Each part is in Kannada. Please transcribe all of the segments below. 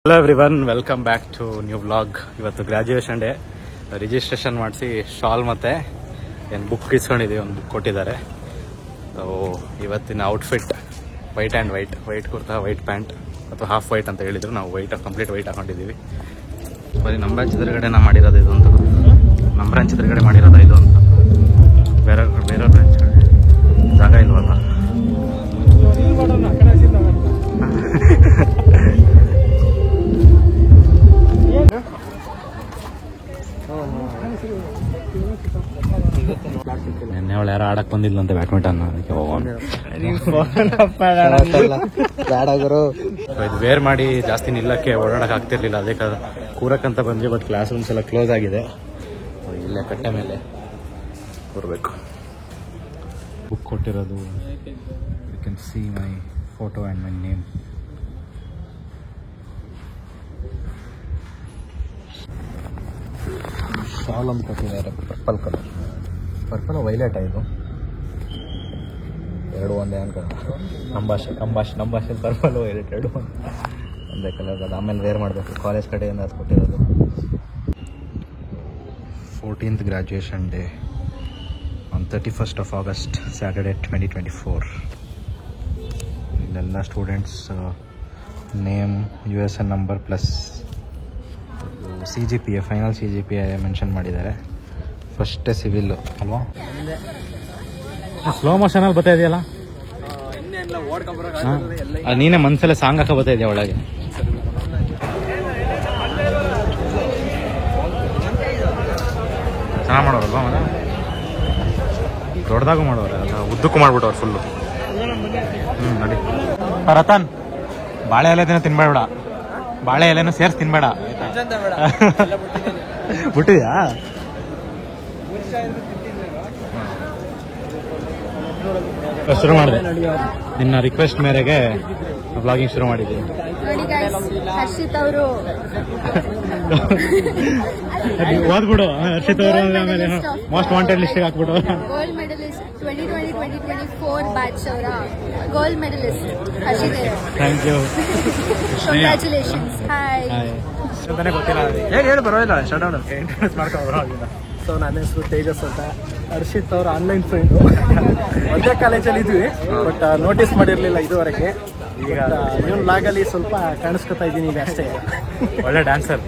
Hello everyone, welcome back to new vlog. ಇವತ್ತು ಗ್ರ್ಯಾಜುಯೇಷನ್ ಡೇ. ರಿಜಿಸ್ಟ್ರೇಷನ್ ಮಾಡಿಸಿ ಶಾಲ್ ಮತ್ತು ಏನು ಬುಕ್ ಇಸ್ಕೊಂಡಿದ್ದೀವಿ, ಒಂದು ಬುಕ್ ಕೊಟ್ಟಿದ್ದಾರೆ. ಸೊ ಇವತ್ತಿನ outfit white and white kurta, white pant ಅಥವಾ ಹಾಫ್ ವೈಟ್ ಅಂತ ಹೇಳಿದರು. ನಾವು ಕಂಪ್ಲೀಟ್ ವೈಟ್ ಹಾಕೊಂಡಿದ್ದೀವಿ. ಬರೀ ನಮ್ಮ ಬ್ರಾಂಚ್ ಎದುರುಗಡೆ ಮಾಡಿರೋದು ಇದು ಅಂತ, ನಮ್ಮ ಬ್ರಾಂಚ್ ಎದುರುಗಡೆ ಮಾಡಿರೋದು ಇದು ಅಂತ. ಬೇರೆ ಬ್ರಾಂಚ್ ಜಾಗ ಇಲ್ವಲ್ಲ. ನೆನ್ನೆ ಅವಳು ಯಾರು ಆಡಕ್ ಬಂದಿದ್ಲಂತೆ ಬ್ಯಾಡ್ಮಿಂಟನ್. ಅದಕ್ಕೆ ಇದು ವೇರ್ ಮಾಡಿ ಜಾಸ್ತಿ ನಿಲ್ಲಕ್ಕೆ ಓಡಾಡಕ್ ಆಗ್ತಿರ್ಲಿಲ್ಲ, ಅದಕ್ಕೆ ಕೂರಕ್ಕಂತ ಬಂದ್ವಿ. ಬಟ್ ಕ್ಲಾಸ್ ರೂಮ್ಸ್ ಎಲ್ಲ ಕ್ಲೋಸ್ ಆಗಿದೆ. ಇಲ್ಲೇ ಕಟ್ಟೆ ಮೇಲೆ ಕೂರಬೇಕು. ಬುಕ್ ಕೊಟ್ಟಿರೋದು, you can see my photo and my name. Shawl ಅಂತ ಕೊಟ್ಟಿದ್ದಾರೆ, ಪರ್ಪಲ್ ಕಲರ್. ಪರ್ಪಲ್ ವೈಲೆಟ್ ಇದು ಎರಡು ಒಂದೇ ಅನ್ಕ. ನಮ್ಮ ಭಾಷೆ ಪರ್ಪಲ್ ವೈಲೆಟ್ ಎರಡು ಒಂದೇ ಕಲರ್. ಅದು ಆಮೇಲೆ ವೇರ್ ಮಾಡಬೇಕು. ಕಾಲೇಜ್ ಕಡೆಯಿಂದ ಅದು ಕೊಟ್ಟಿರೋದು. 14th graduation day on 31st of August, Saturday 2024. ಇಲ್ಲೆಲ್ಲ students name, USN number plus CGPA, final CGPA mention ಮಾಡಿದ್ದಾರೆ. ಫಸ್ಟ್ ಸಿವಿಲ್ ಅಲ್ವಾ? ಸ್ಲೋ ಮೋಷನಲ್ಲಿ ಬರ್ತಾ ಇದೆಯಲ್ಲ, ನೀನೇ ಮನ್ಸಲ್ಲೇ ಸಾಂಗ್ ಹಾಕ ಬರ್ತಾ ಇದೆಯಾ ಒಳಗೆ. ಚೆನ್ನಾಗಿ ಮಾಡೋರಲ್ವಾ? ದೊಡ್ಡದಾಗೂ ಮಾಡೋರು, ಅಲ್ಲ ಉದ್ದಕ್ಕೂ ಮಾಡ್ಬಿಟ್ಟವ್ರು ಫುಲ್ಲು. ನೋಡಿ ರತನ್, ಬಾಳೆ ಎಲೆ ದಿನ ತಿನ್ಬೇಡ, ಬಾಳೆ ಎಲೆನೂ ಸೇರ್ಸಿ ತಿನ್ಬೇಡ. ಬಿಟ್ಟಿದ್ಯಾ? ಶುರು ಮಾಡಿದೆ, ನಿನ್ನ ರಿಕ್ವೆಸ್ಟ್ ಮೇರೆಗೆ ವ್ಲಾಗಿಂಗ್ ಶುರು ಮಾಡಿದ್ದೀವಿ. ಹರ್ಷಿತ್ ಅವರು ಓದ್ಬಿಡು. ಹರ್ಷಿತ್ ಅವರು ಆಮೇಲೆ ಮೋಸ್ಟ್ ವಾಂಟೆಡ್ ಲಿಸ್ಟಿಗೆ ಹಾಕ್ಬಿಡು. ಗೋಲ್ಡ್ ಮೆಡಲಿಸ್ಟ್ 2020-2024 ಬ್ಯಾಚ್ ಅವರ gold medalist Harshit. Thank you, congratulations. Hi. ಗೊತ್ತಿಲ್ಲ, ಹೇಳಿ ಪರವಾಗಿಲ್ಲ. ಇಂಟ್ರೊಡ್ಯೂಸ್ ಮಾಡ್ಕೊಂಡು. ಸೊ ನನ್ನ ಹೆಸರು ತೇಜಸ್ ಅಂತ. ಹರ್ಷಿತ್ ಅವ್ರ ಆನ್ಲೈನ್ ಫ್ರೆಂಡು. ಒಂದೇ ಕಾಲೇಜಲ್ಲಿ ಇದ್ವಿ, ಬಟ್ ನೋಟಿಸ್ ಮಾಡಿರಲಿಲ್ಲ ಇದುವರೆಗೆ. ಈಗ ಇವನ್ ಲಾಗಲ್ಲಿ ಸ್ವಲ್ಪ ಕಾಣಿಸ್ಕೊತಾ ಇದ್ದೀನಿ ಈಗ ಅಷ್ಟೇ. ಒಳ್ಳೆ ಡ್ಯಾನ್ಸರ್.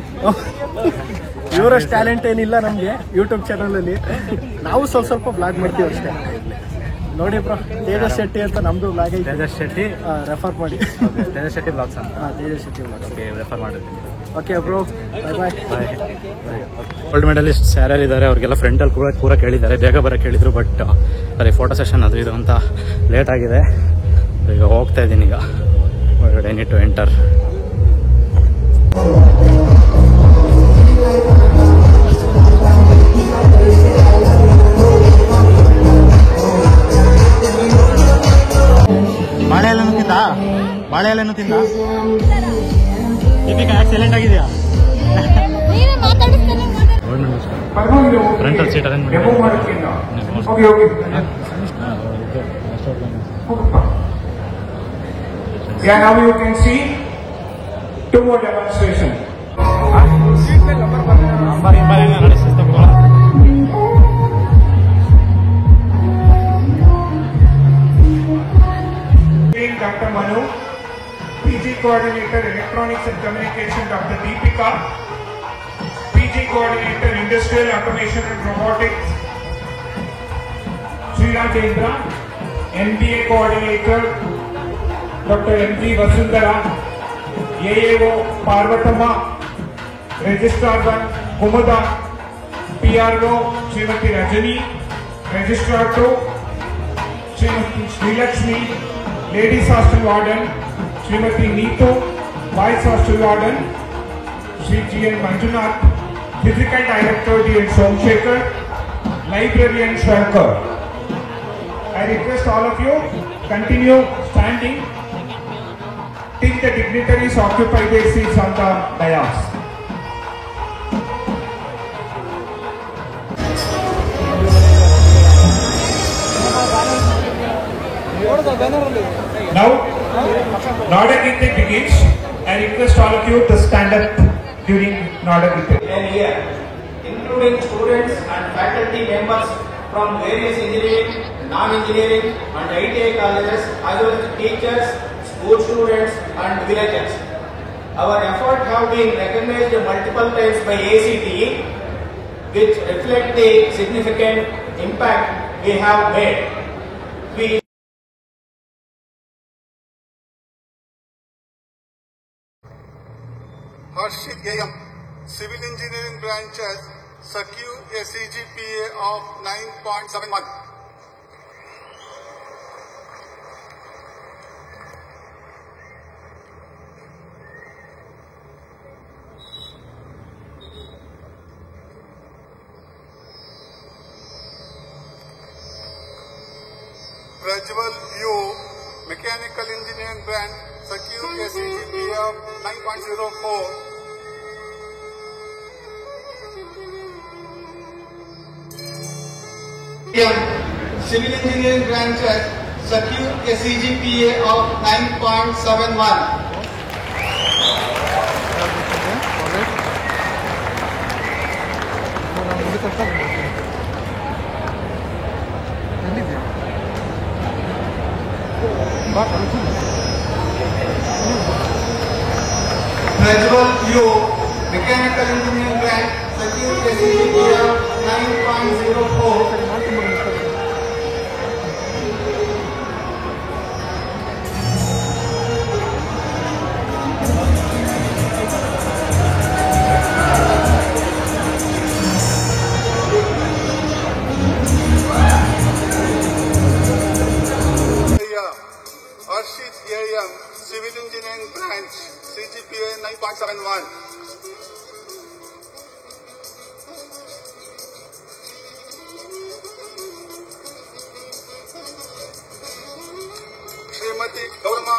ಇವರಷ್ಟು ಟ್ಯಾಲೆಂಟ್ ಏನಿಲ್ಲ ನಮಗೆ ಯೂಟ್ಯೂಬ್ ಚಾನಲಲ್ಲಿ. ನಾವು ಸ್ವಲ್ಪ ಬ್ಲಾಗ್ ಮಾಡ್ತೀವಿ ಅಷ್ಟೇ. ನೋಡಿ ಬ್ರೋ, ತೇಜಸ್ ಶೆಟ್ಟಿ ಅಂತ ನಮ್ದು ಬ್ಲಾಗ್ ಐತೆ. ತೇಜಸ್ ಶೆಟ್ಟಿ ರೆಫರ್ ಮಾಡಿ. ತೇಜಸ್ ಶೆಟ್ಟಿ ಬ್ಲಾಗ್ಸ್ ಅಂತ. Tejas Shetty blog. Okay, refer ಮಾಡಿರ್ತೀನಿ. ಓಕೆ ಬ್ರೋ, ಬಾಯ್ ಬಾಯ್. ಗೋಲ್ಡ್ ಮೆಡಲಿಸ್ಟ್ ಯಾರ್ಯಾರು ಇದ್ದಾರೆ ಅವ್ರಿಗೆಲ್ಲ ಫ್ರಂಟಲ್ಲಿ ಕೂಡ ಕೇಳಿದ್ದಾರೆ, ಬೇಗ ಬರೋಕ್ಕೆ ಹೇಳಿದ್ರು. ಬಟ್ ಅದೇ ಫೋಟೋ ಸೆಷನ್ ಅದು ಇದು ಅಂತ ಲೇಟ್ ಆಗಿದೆ. ಈಗ ಹೋಗ್ತಾ ಇದ್ದೀನಿ. ಈಗ ಐ ನೀಡ್ ಟು ಎಂಟರ್. ಬಾಳೆ ಎಲೆನೂ ತಿಂದ ಎಕ್ಸಲೆಂಟ್ ಆಗಿದೆಯಾ? ಫ್ರಂಟಲ್ ಸೀಟ್ ಅರೇಂಜ್ ಮಾಡಿ. Yeah, now you can see two more demonstration. Dr. Manu, PG Coordinator Electronics and Communication Dr. Deepika, PG Coordinator Industrial Automation and Robotics Sri Rajendra, MBA Coordinator Dr. MG Vasundhara, AAO Parvatama, Registrar 1 Kumuda, PRO Srimati Rajani, Registrar 2 Srimati Srilakshmi, Ladies Hostel Warden Srimati Neetu, Vice Hostel Warden Sri G.N. Manjunath, Physical Director D.N. Somshekhar, Librarian Shankar. I request all of you continue standing till the dignitaries occupy their seats on the dais. Now, Nada Kirtan begins I request all of you to stand up during Nodal Report. And here, including students and faculty members from various engineering, non-engineering and ITI colleges, as well as teachers, school students and villagers. Our efforts have been recognized multiple times by ACTE, which reflect the significant impact we have made. Harshit A.M. Civil Engineering branch has secured a CGPA of 9.71. Prajwal U. Mechanical Engineering branch secured a CGPA of 9.04. Civil Engineering branch has secured a CGPA of 9.71. Prajwal U. Mechanical Engineering branch secured a CGPA of 9.04. Harshit A.M. Civil Engineering branch CGPA 9.71. Srimati Gaurma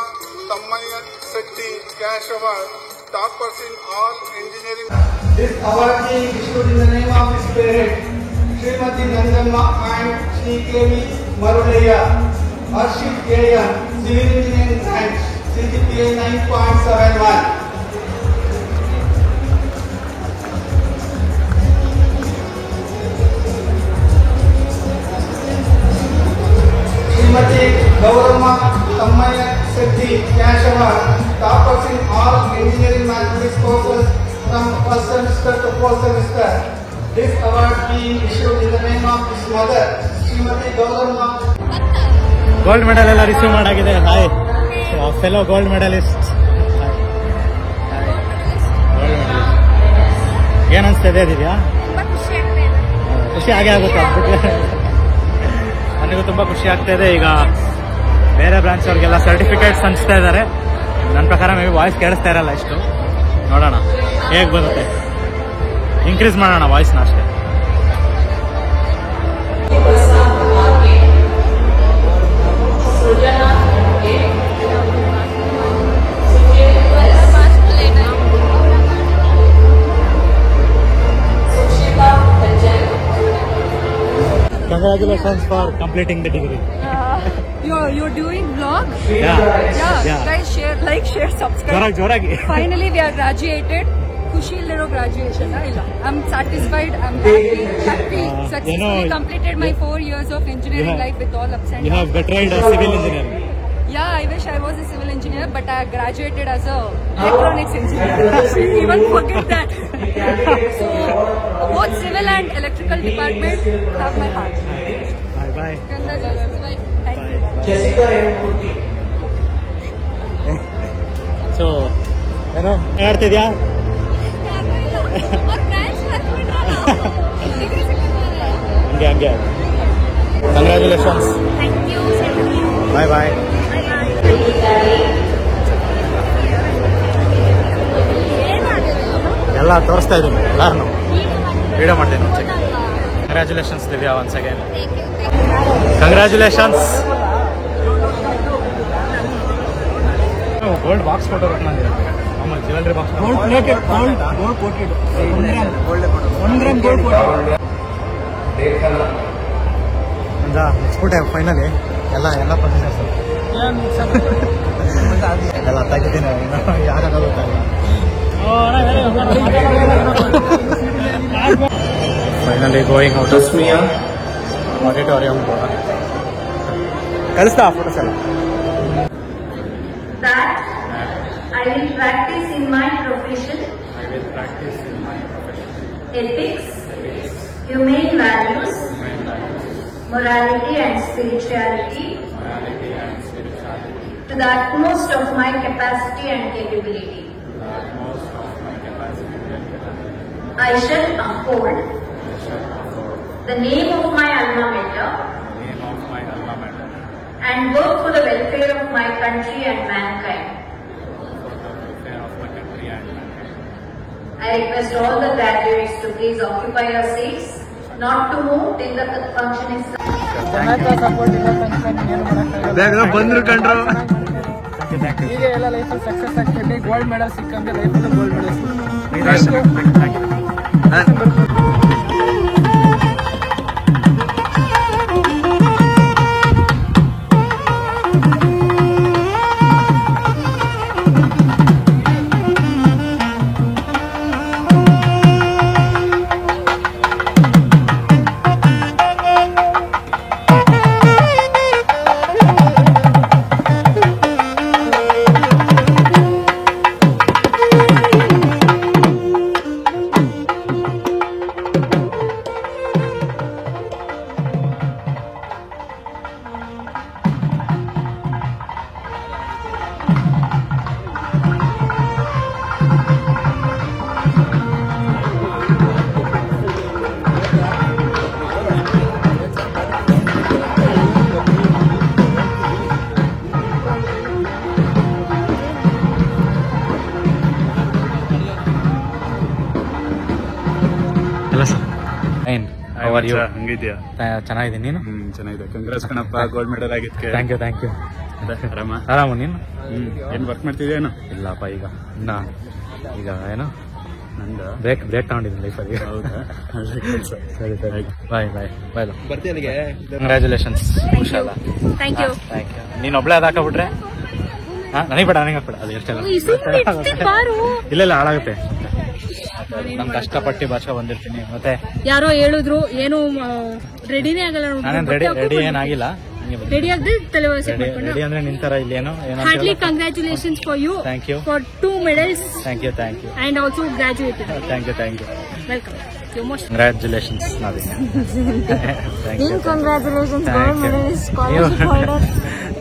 Tammayya Setti Cash Award, toppers in all engineering. This award is issued in the name of his parents, Srimati Nangamma and Shri K.V. Marulaya. Harshit A.M. Civil Engineering branch CGPA 9.71. Srimati Gaurama Tammayya Setti Cash Award, toppers in all engineering mathematics courses from first semester to fourth semester. This award being issued in the name of his mother, Srimati Gaurama. Gold medal ಎಲ್ಲ ರಿಸೀವ್ ಮಾಡಾಗಿದೆ. Hi fellow gold medalist. ಏನ್ ಅನ್ಸ್ತಿದೆ ದಿವ್ಯಾ? ಖುಷಿ ಆಗೇ ಆಗುತ್ತೆ ಅಂದ್ಬಿಟ್ಟು ನನಗೂ ತುಂಬಾ ಖುಷಿ ಆಗ್ತಾ ಇದೆ. ಈಗ ಬೇರೆ ಬ್ರಾಂಚ್ ಅವ್ರಿಗೆಲ್ಲ ಸರ್ಟಿಫಿಕೇಟ್ಸ್ ಹಂಚ್ತಾ ಇದ್ದಾರೆ. ನನ್ನ ಪ್ರಕಾರ ಮೇ ಬಿ ವಾಯ್ಸ್ ಕೇಳಿಸ್ತಾ ಇರಲ್ಲ ಇಷ್ಟು. ನೋಡೋಣ ಹೇಗೆ ಬರುತ್ತೆ. ಇನ್ಕ್ರೀಸ್ ಮಾಡೋಣ ವಾಯ್ಸ್ನ ಅಷ್ಟೇ. Congratulations for completing the degree. You're doing vlog? Yeah. Guys, share, subscribe. Joragi. Finally, we are graduated. Kushi lero graduation. I'm satisfied. I'm happy. Successfully completed my 4 years of engineering life with all ups and downs. You have betrayed a civil engineer. Yeah, I wish I was a civil engineer, but I graduated as a electronics engineer. Even forget that. So, both civil and electrical department have my heart. Bye. Congratulations. Bye. Thank you. Jessica M. So, ಏನೋ ಹೇಳ್ತಿದ್ಯಾ? ಹಂಗೆ ಕಂಗ್ರ್ಯಾಚುಲೇಷನ್ಸ್. Thank you. ಬಾಯ್. ಎಲ್ಲ ತೋರಿಸ್ತಾ ಇದ್ದೀನಿ ಎಲ್ಲಾರನ್ನು ವಿಡಿಯೋ ಮಾಡ್ತೀನಿ ಒಂದ್ಸಲ. Congratulations Divya once again. Congratulations. Gold box ಕೊಟ್ಟೋ ಆಮೇಲೆ ಜ್ಯುವೆಲ್ರಿ ಬಾಕ್ಸ್ ಮುಗಿಸ್ಬಿಟ್ಟೆ ಫೈನಲಿ ಎಲ್ಲ ಪ್ರೊಸೀಜರ್ಸ್. ಎಲ್ಲ ತೆಗಿದ್ದೀನಿ ಯಾರಾಗ ಗೊತ್ತಾಗಲ್ಲ. Finally going out auditorium. ಕಳಿಸ್ತಾ ಫೋಟೋಸ್ ಎಲ್ಲ. That I will practice in my profession ethics, humane values, morality and spirituality to the utmost of my capacity and capability. I shall uphold the name of my alma mater and work for the welfare of my country and mankind. I request all the graduates to please occupy your seats, not to move till the function is ಬಂದ್ರು ಕಂಡ್ರು. ಹೀಗೆ ಎಲ್ಲ ಲೈಫಲ್ಲಿ ಸಕ್ಸಸ್ ಆಗ್ತದೆ. ಗೋಲ್ಡ್ ಮೆಡಲ್ ಸಿಕ್ಕಂದ್ರೆ ಲೈಫಲ್ಲಿ ಗೋಲ್ಡ್ ಮೆಡಲ್ ಹಂಗಿದ್ಯಾ? ಚೆನ್ನಾಗಿದ್ದೀನಿ. ನೀನು? ಚೆನ್ನಾಗಿದೆ. ಕಂಗ್ರಾಸ್ ಕಣಪ್ಪ, ಗೋಲ್ಡ್ ಮೆಡಲ್ ಆಗಿದ್ಕೆ. Thank you thank you. ಆರಾಮ ನೀನು? ಏನು ವರ್ಕ್ ಮಾಡ್ತಿದ್ಯೇನು? ಇಲ್ಲಪ್ಪ ಈಗ ಏನು ಬ್ರೇಕ್ ತಗೊಂಡಿದ್ದೀನಿ ಲೈಫಲ್ಲಿ. ಹೌದಾ? ಸರಿ ಸರಿ, ಬಾಯ್ ಬಾಯ್ ಬಾಯ್. ಬರ್ತೀಯ ಅಲ್ಲಿಗೆ? ಕಂಗ್ರ್ಯಾಚುಲೇಷನ್ಸ್. ಹುಷಾರ. Thank you. Thank you. ನೀನು ಒಬ್ಳೆ ಅದಾಕಬಿಟ್ರೆ ನನಗೆ ಬೇಡ, ನನಗೆ ಹಾಕ್ಬೇಡ. ಅದು ಎಷ್ಟು ಇಲ್ಲ ಹಾಳಾಗುತ್ತೆ. ನಾನು ಕಷ್ಟಪಟ್ಟು ಭಾಷೆ ಬಂದಿರ್ತೀನಿ. ಮತ್ತೆ ಯಾರೋ ಹೇಳಿದ್ರು ಏನು ರೆಡಿನೇ ಆಗಲ್ಲ. ನಾನೇನು ರೆಡಿ ಏನಾಗಿಲ್ಲ. ರೆಡಿ ಆಗದೆ ರೆಡಿ ಅಂದ್ರೆ ನಿಂತರ ಇಲ್ಲೇನೋ ಏನೋ. Heartly congratulations for you. Thank you for 2 medals. Thank you thank you. And also graduated. Thank you thank you. Welcome. You're most congratulations. Thank you. Congratulations, Thank gold you. medalist, scholarship holder.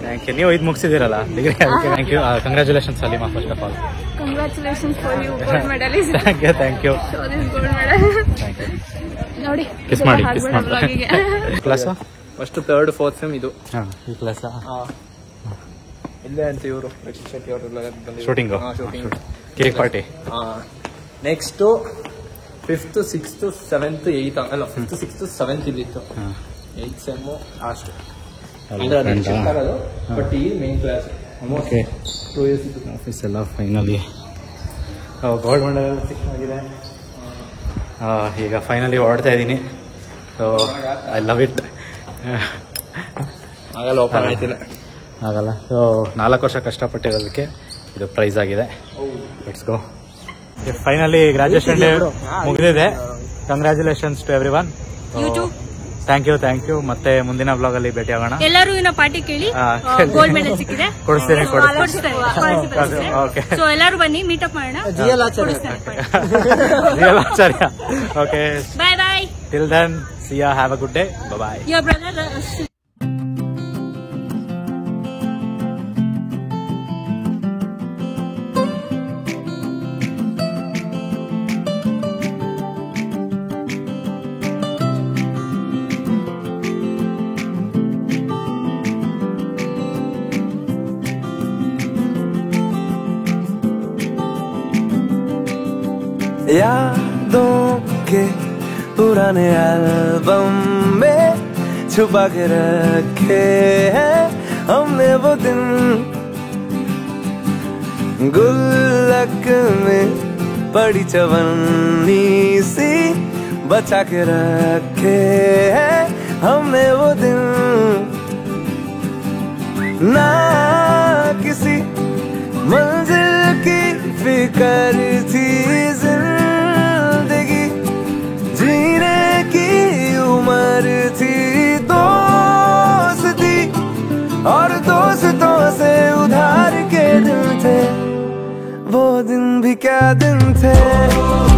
Thank you. ನೀವು ಇದು ಮುಗಿಸಿದಿರಲ್ಲ ಡಿಗ್ರಿ, ಅದಕ್ಕೆ thank you. Congratulations Saleema first of all. Congratulations for you, gold medalist. Thank you thank you. So this gold medal. Thank you. ನೋಡಿ ಕಿಸ್ ಮಾಡಿ class first 3rd 4th sem ಇದು. ಹಾಂ ಈ ಕ್ಲಾಸಾ? ಇಲ್ಲೇ ಅಂತ ಇವರು ರಕ್ಷಿತ್ ಶೆಟ್ಟಿ ಅವರೆಲ್ಲ shooting. Shooting cake party. Next 5th 6th 7th 8th ಅಲ್ಲ 5th 6th 7th ಇದ್ದಿತ್ತು. 8th ಸೆಮ್ ಅಷ್ಟು ಆಗೋದು. ಬಟ್ ಈ ಮೇನ್ ಕ್ಲಾಸ್ ಓಕೆ 2 years ಇತ್ತು. ಆಫೀಸ್ ಎಲ್ಲ ಫೈನಲಿ ಗೋಲ್ಡ್ ಮೆಡಲ್ ಎಲ್ಲ ಸಿಕ್ಕಾಗಿದೆ. ಈಗ ಫೈನಲಿ ಹೊರಡ್ತಾ ಇದ್ದೀನಿ. So I love it. ಆಗಲ್ಲ, ಓಪನ್ ಆಯ್ತಿಲ್ಲ, ಆಗಲ್ಲ. ಸೊ 4 ವರ್ಷ ಕಷ್ಟಪಟ್ಟಿರೋದಕ್ಕೆ ಇದು ಪ್ರೈಸ್ ಆಗಿದೆ. Let's go. Finally graduation day ಮುಗಿದಿದೆ. Congratulations to everyone. Thank you. ಮತ್ತೆ ಮುಂದಿನ ಬ್ಲಾಗ್ ಅಲ್ಲಿ ಭೇಟಿ ಆಗೋಣ. ಎಲ್ಲರೂ ಇನ್ನ ಪಾರ್ಟಿ ಕೇಳಿ. ಗೋಲ್ಡ್ ಮೆಡಲ್ ಸಿಕ್ಕಿದೆ. ಕೊಡಿಸ್ತೀನಿ. ಓಕೆ. ಸೊ ಎಲ್ಲರೂ ಬನ್ನಿ, ಮೀಟಪ್ ಮಾಡೋಣ. Real Acharya. Okay, bye bye. Till then, see you. Have a good day. Bye. Your brother. यादों के पुराने एल्बम में छुपा के रखे हैं हमने वो दिन, गुल्लक में पड़ी चवन्नी सी बचा के रखे हैं हमने वो दिन, ना किसी कर थी जिंदगी, जीने की उम्र थी, दोस्ती और दोस्तों से उधार के दिन थे, वो दिन भी क्या दिन थे।